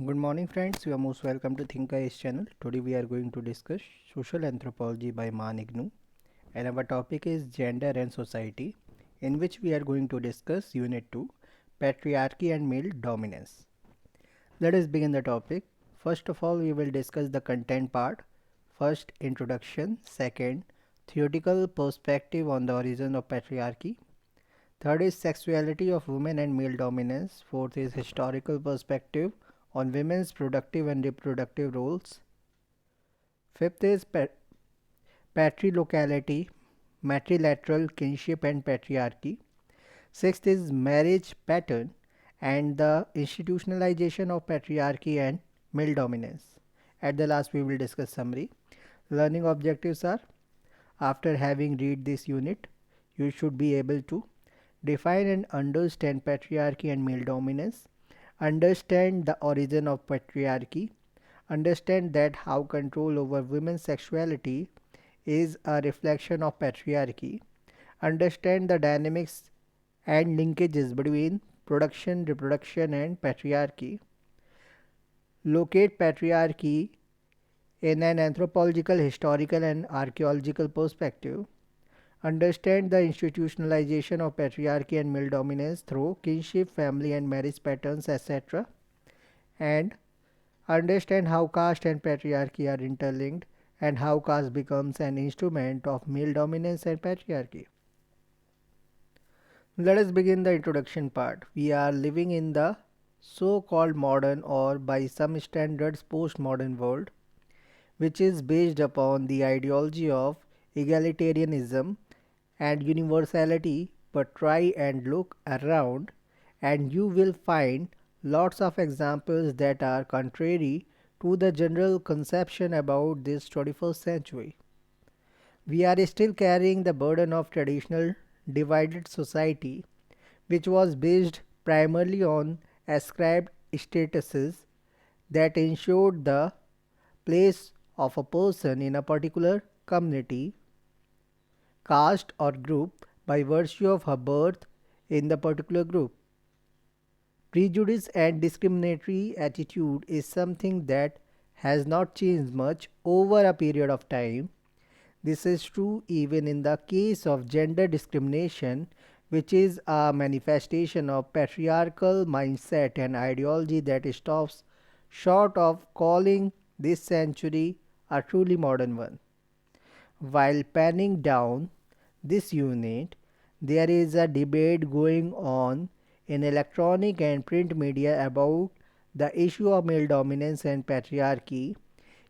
Good morning friends, you are most welcome to Think IS channel. Today we are going to discuss Social Anthropology by Maan IGNOU, and our topic is Gender and Society, in which we are going to discuss Unit 2, Patriarchy and Male Dominance. Let us begin the topic. First of all, we will discuss the content part. First, introduction. Second, theoretical perspective on the origin of patriarchy. Third is sexuality of women and male dominance. Fourth is historical perspective on women's productive and reproductive roles. Fifth is patrilocality, matrilateral kinship and patriarchy. Sixth is marriage pattern and the institutionalization of patriarchy and male dominance. At the last we will discuss summary. Learning objectives are: after having read this unit, you should be able to define and understand patriarchy and male dominance, understand the origin of patriarchy, understand that how control over women's sexuality is a reflection of patriarchy, understand the dynamics and linkages between production, reproduction, and patriarchy, locate patriarchy in an anthropological, historical, and archaeological perspective, understand the institutionalization of patriarchy and male dominance through kinship, family, and marriage patterns, etc., and understand how caste and patriarchy are interlinked and how caste becomes an instrument of male dominance and patriarchy. Let us begin the introduction part. We are living in the so called modern, or by some standards postmodern world, which is based upon the ideology of egalitarianism and universality. But try and look around and you will find lots of examples that are contrary to the general conception about this 21st century. We are still carrying the burden of traditional divided society, which was based primarily on ascribed statuses that ensured the place of a person in a particular community, caste, or group by virtue of her birth in the particular group. Prejudice and discriminatory attitude is something that has not changed much over a period of time. This is true even in the case of gender discrimination, which is a manifestation of patriarchal mindset and ideology that stops short of calling this century a truly modern one. While panning down this unit, there is a debate going on in electronic and print media about the issue of male dominance and patriarchy.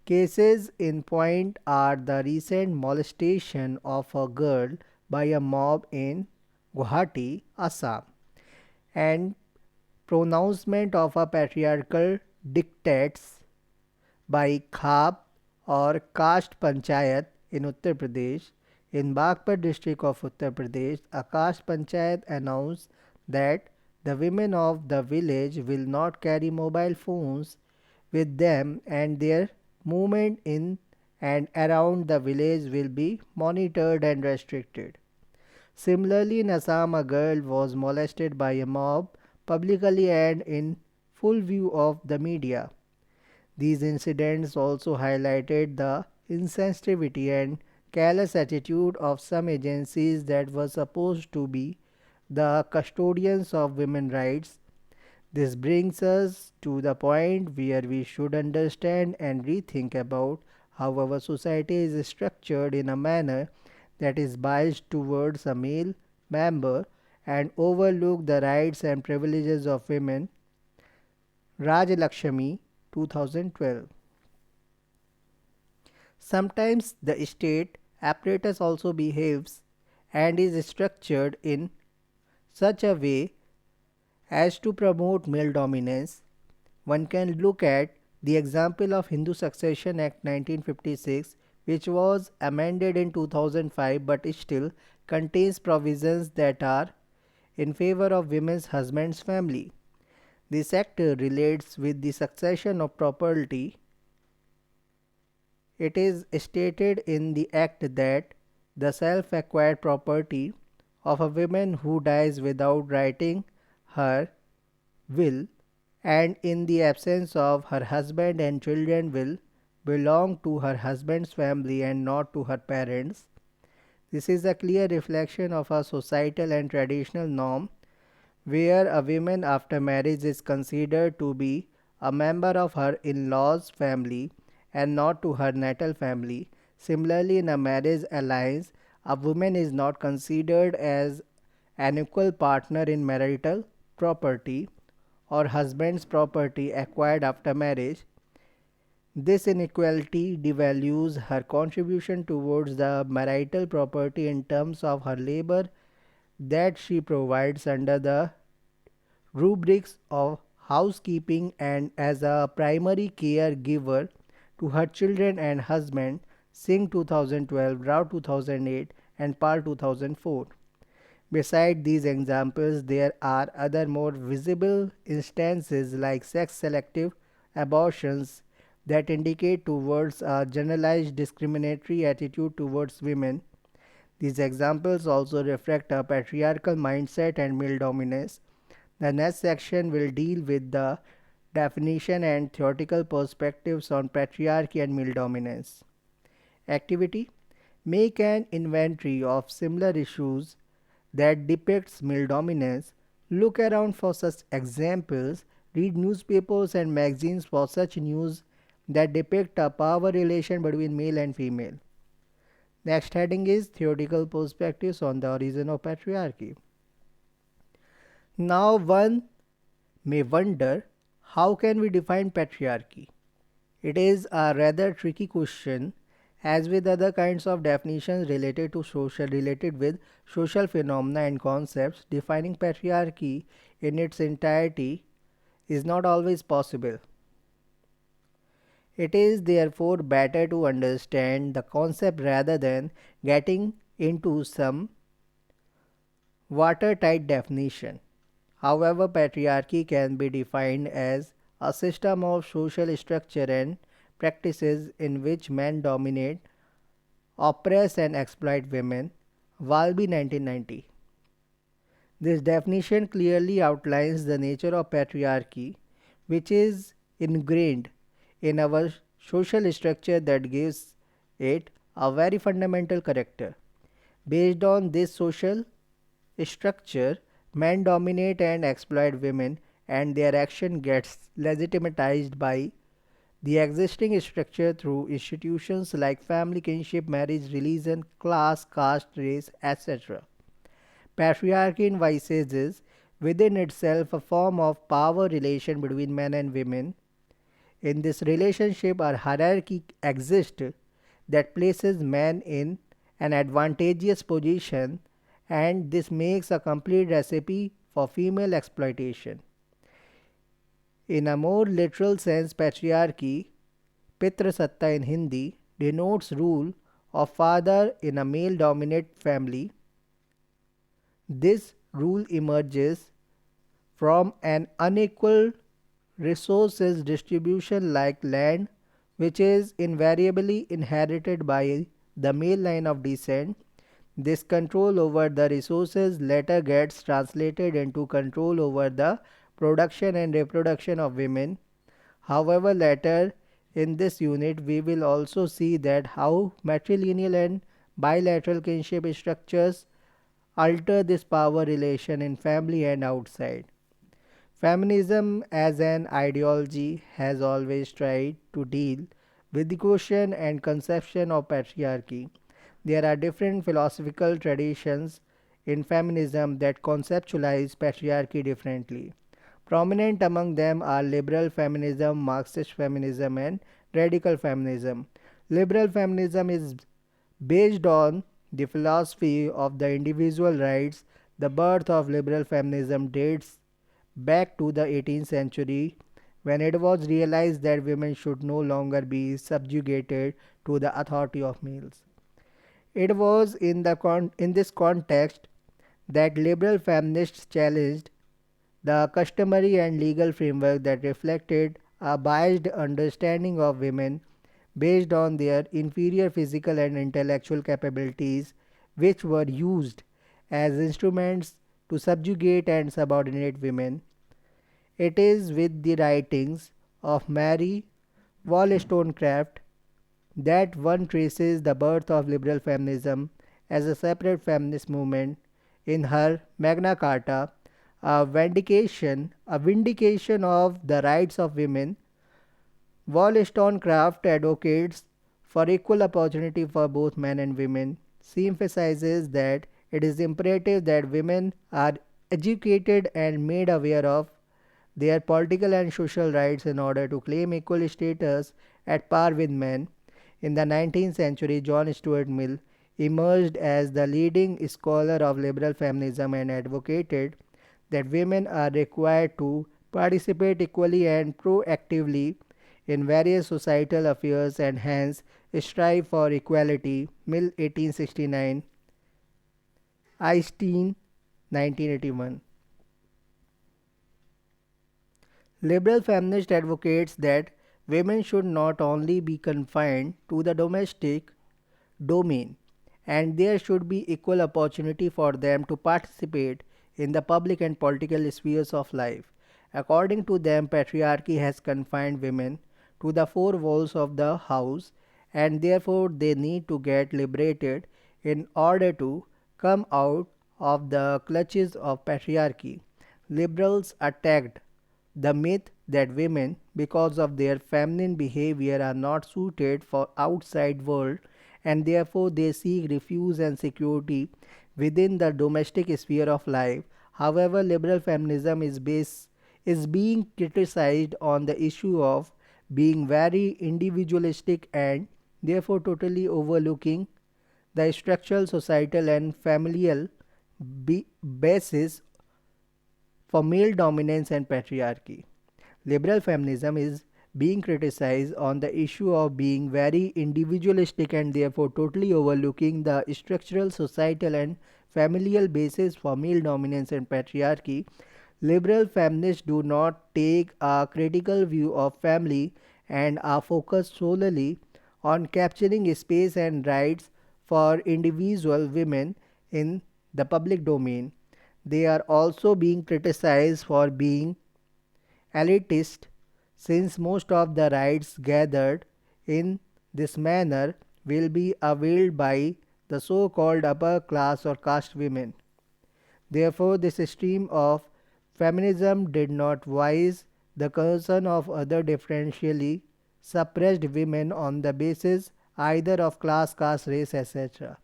Cases in point are the recent molestation of a girl by a mob in Guwahati, Assam, and pronouncement of a patriarchal dictates by Khab or Caste Panchayat in Uttar Pradesh. In Bagpat district of Uttar Pradesh, a Caste Panchayat announced that the women of the village will not carry mobile phones with them and their movement in and around the village will be monitored and restricted. Similarly, in Assam, a girl was molested by a mob publicly and in full view of the media. These incidents also highlighted the insensitivity and callous attitude of some agencies that were supposed to be the custodians of women's rights. This brings us to the point where we should understand and rethink about how our society is structured in a manner that is biased towards a male member and overlook the rights and privileges of women. Raj Lakshmi, 2012. Sometimes the state apparatus also behaves and is structured in such a way as to promote male dominance. One can look at the example of Hindu Succession Act 1956, which was amended in 2005 but still contains provisions that are in favor of women's husband's family. This act relates with the succession of property. It is stated in the act that the self-acquired property of a woman who dies without writing her will and in the absence of her husband and children will belong to her husband's family and not to her parents. This is a clear reflection of a societal and traditional norm where a woman after marriage is considered to be a member of her in-laws family and not to her natal family. Similarly, in a marriage alliance, a woman is not considered as an equal partner in marital property or husband's property acquired after marriage. This inequality devalues her contribution towards the marital property in terms of her labor that she provides under the rubrics of housekeeping and as a primary caregiver to her children and husband. Singh 2012, Rao 2008, and Pal 2004. Beside these examples, there are other more visible instances like sex selective abortions that indicate towards a generalized discriminatory attitude towards women. These examples also reflect a patriarchal mindset and male dominance. The next section will deal with the definition and theoretical perspectives on patriarchy and male dominance. Activity: make an inventory of similar issues that depicts male dominance. Look around for such examples. Read newspapers and magazines for such news that depict a power relation between male and female. Next heading is theoretical perspectives on the origin of patriarchy. Now one may wonder, how can we define patriarchy? It is a rather tricky question. As with other kinds of definitions related with social phenomena and concepts, defining patriarchy in its entirety is not always possible. It is therefore better to understand the concept rather than getting into some watertight definition. However, patriarchy can be defined as a system of social structure and practices in which men dominate, oppress, and exploit women. Walby 1990. This definition clearly outlines the nature of patriarchy, which is ingrained in our social structure that gives it a very fundamental character. Based on this social structure, men dominate and exploit women, and their action gets legitimatized by the existing structure through institutions like family, kinship, marriage, religion, class, caste, race, etc. Patriarchy envisages within itself a form of power relation between men and women. In this relationship, a hierarchy exists that places men in an advantageous position, and this makes a complete recipe for female exploitation. In a more literal sense, patriarchy, Pitra Satta in Hindi, denotes rule of father in a male dominant family. This rule emerges from an unequal resources distribution like land, which is invariably inherited by the male line of descent. This control over the resources later gets translated into control over the production and reproduction of women. However, later in this unit, we will also see that how matrilineal and bilateral kinship structures alter this power relation in family and outside. Feminism as an ideology has always tried to deal with the question and conception of patriarchy. There are different philosophical traditions in feminism that conceptualize patriarchy differently. Prominent among them are liberal feminism, Marxist feminism, and radical feminism. Liberal feminism is based on the philosophy of the individual rights. The birth of liberal feminism dates back to the 18th century when it was realized that women should no longer be subjugated to the authority of males. It was in this context that liberal feminists challenged the customary and legal framework that reflected a biased understanding of women based on their inferior physical and intellectual capabilities, which were used as instruments to subjugate and subordinate women. It is with the writings of Mary Wollstonecraft that one traces the birth of liberal feminism as a separate feminist movement in her Magna Carta, a vindication of the rights of women. Wollstonecraft advocates for equal opportunity for both men and women. She emphasizes that it is imperative that women are educated and made aware of their political and social rights in order to claim equal status at par with men. In the 19th century, John Stuart Mill emerged as the leading scholar of liberal feminism and advocated that women are required to participate equally and proactively in various societal affairs and hence strive for equality. Mill 1869, Einstein 1981. Liberal feminist advocates that women should not only be confined to the domestic domain, and there should be equal opportunity for them to participate in the public and political spheres of life. According to them, patriarchy has confined women to the four walls of the house, and therefore they need to get liberated in order to come out of the clutches of patriarchy. Liberals attacked the myth that women, because of their feminine behavior, are not suited for outside world and therefore they seek refuge and security within the domestic sphere of life. However, liberal feminism is being criticized on the issue of being very individualistic and therefore totally overlooking the structural, societal, and familial basis for male dominance and patriarchy. Liberal feminism is being criticized on the issue of being very individualistic and therefore totally overlooking the structural, societal, and familial basis for male dominance and patriarchy. Liberal feminists do not take a critical view of family and are focused solely on capturing space and rights for individual women in the public domain. They are also being criticized for being elitist since most of the rights gathered in this manner will be availed by the so called upper class or caste women. Therefore, this stream of feminism did not voice the concern of other differentially suppressed women on the basis either of class, caste, race, etc.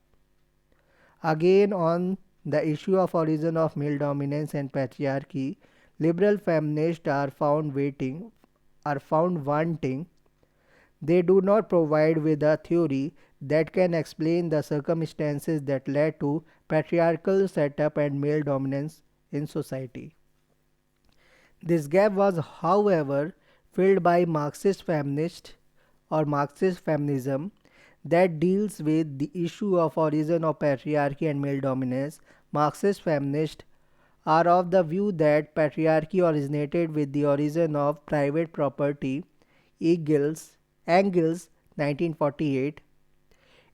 Again, on the issue of origin of male dominance and patriarchy, liberal feminists are found wanting. They do not provide with a theory that can explain the circumstances that led to patriarchal setup and male dominance in society. This gap was, however, filled by Marxist feminist or Marxist feminism that deals with the issue of origin of patriarchy and male dominance. Marxist feminists are of the view that patriarchy originated with the origin of private property. Engels 1948.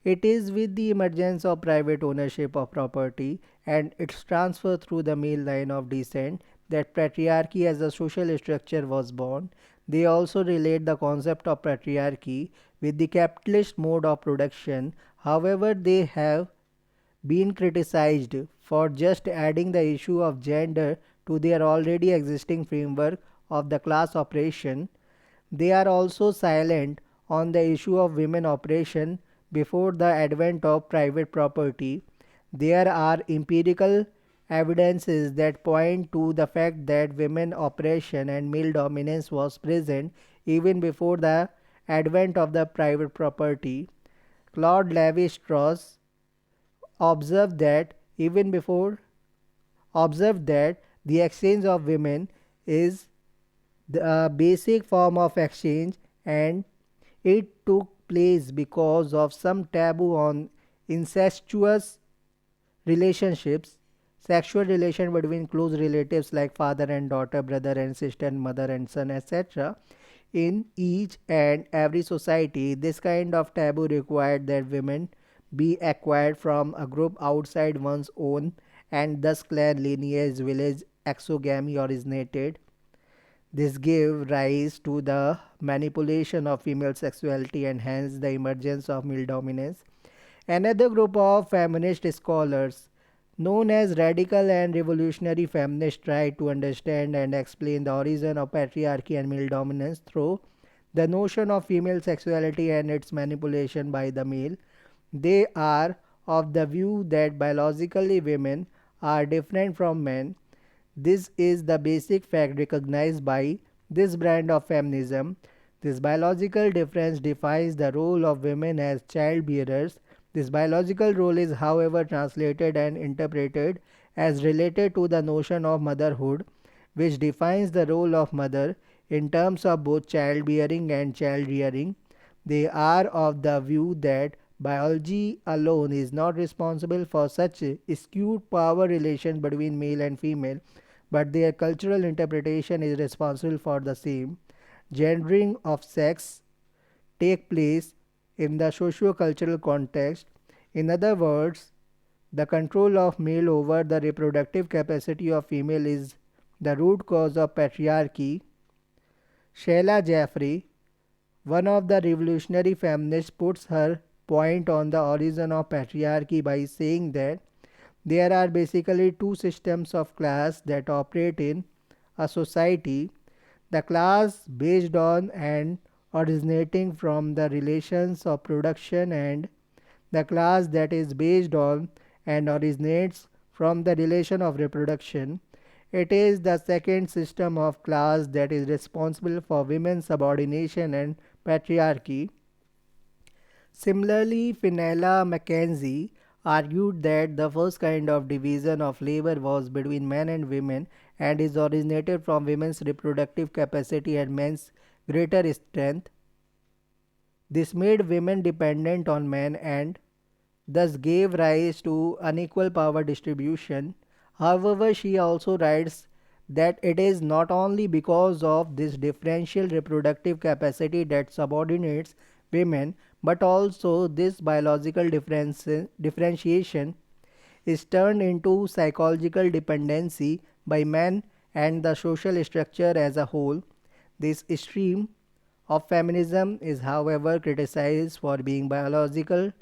It is with the emergence of private ownership of property and its transfer through the male line of descent that patriarchy as a social structure was born. They also relate the concept of patriarchy with the capitalist mode of production. However, they have been criticized for just adding the issue of gender to their already existing framework of the class operation. They are also silent on the issue of women operation before the advent of private property. There are empirical evidences that point to the fact that women oppression and male dominance was present even before the advent of the private property. Claude Levi-Strauss observed that even before observed that the exchange of women is the basic form of exchange and it took place because of some taboo on incestuous relationships, sexual relation between close relatives like father and daughter, brother and sister, mother and son, etc. In each and every society, this kind of taboo required that women be acquired from a group outside one's own, and thus clan lineage village exogamy originated. This gave rise to the manipulation of female sexuality and hence the emergence of male dominance. Another group of feminist scholars, known as radical and revolutionary feminists, tried to understand and explain the origin of patriarchy and male dominance through the notion of female sexuality and its manipulation by the male. They are of the view that biologically women are different from men. This is the basic fact recognized by this brand of feminism. This biological difference defines the role of women as child bearers. This biological role is, however, translated and interpreted as related to the notion of motherhood, which defines the role of mother in terms of both childbearing and child rearing. They are of the view that biology alone is not responsible for such skewed power relations between male and female, but their cultural interpretation is responsible for the same. Gendering of sex take place in the socio-cultural context. In other words, the control of male over the reproductive capacity of female is the root cause of patriarchy. Sheila Jaffrey, one of the revolutionary feminists, puts her point on the origin of patriarchy by saying that there are basically two systems of class that operate in a society: the class based on and originating from the relations of production, and the class that is based on and originates from the relation of reproduction. It is the second system of class that is responsible for women's subordination and patriarchy. Similarly, Fenella Mackenzie argued that the first kind of division of labor was between men and women and is originated from women's reproductive capacity and men's greater strength. This made women dependent on men and thus gave rise to unequal power distribution. However, she also writes that it is not only because of this differential reproductive capacity that subordinates women, but also this biological differentiation is turned into psychological dependency by men and the social structure as a whole. This stream of feminism is, however, criticized for being biological,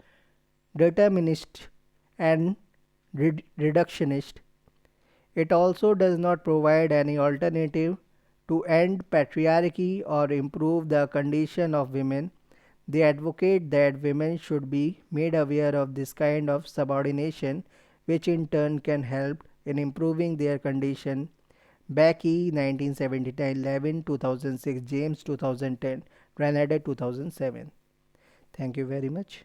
determinist, and reductionist. It also does not provide any alternative to end patriarchy or improve the condition of women. They advocate that women should be made aware of this kind of subordination, which in turn can help in improving their condition. Becky, 1979, Levin, 2006, James, 2010, Grenada, 2007. Thank you very much.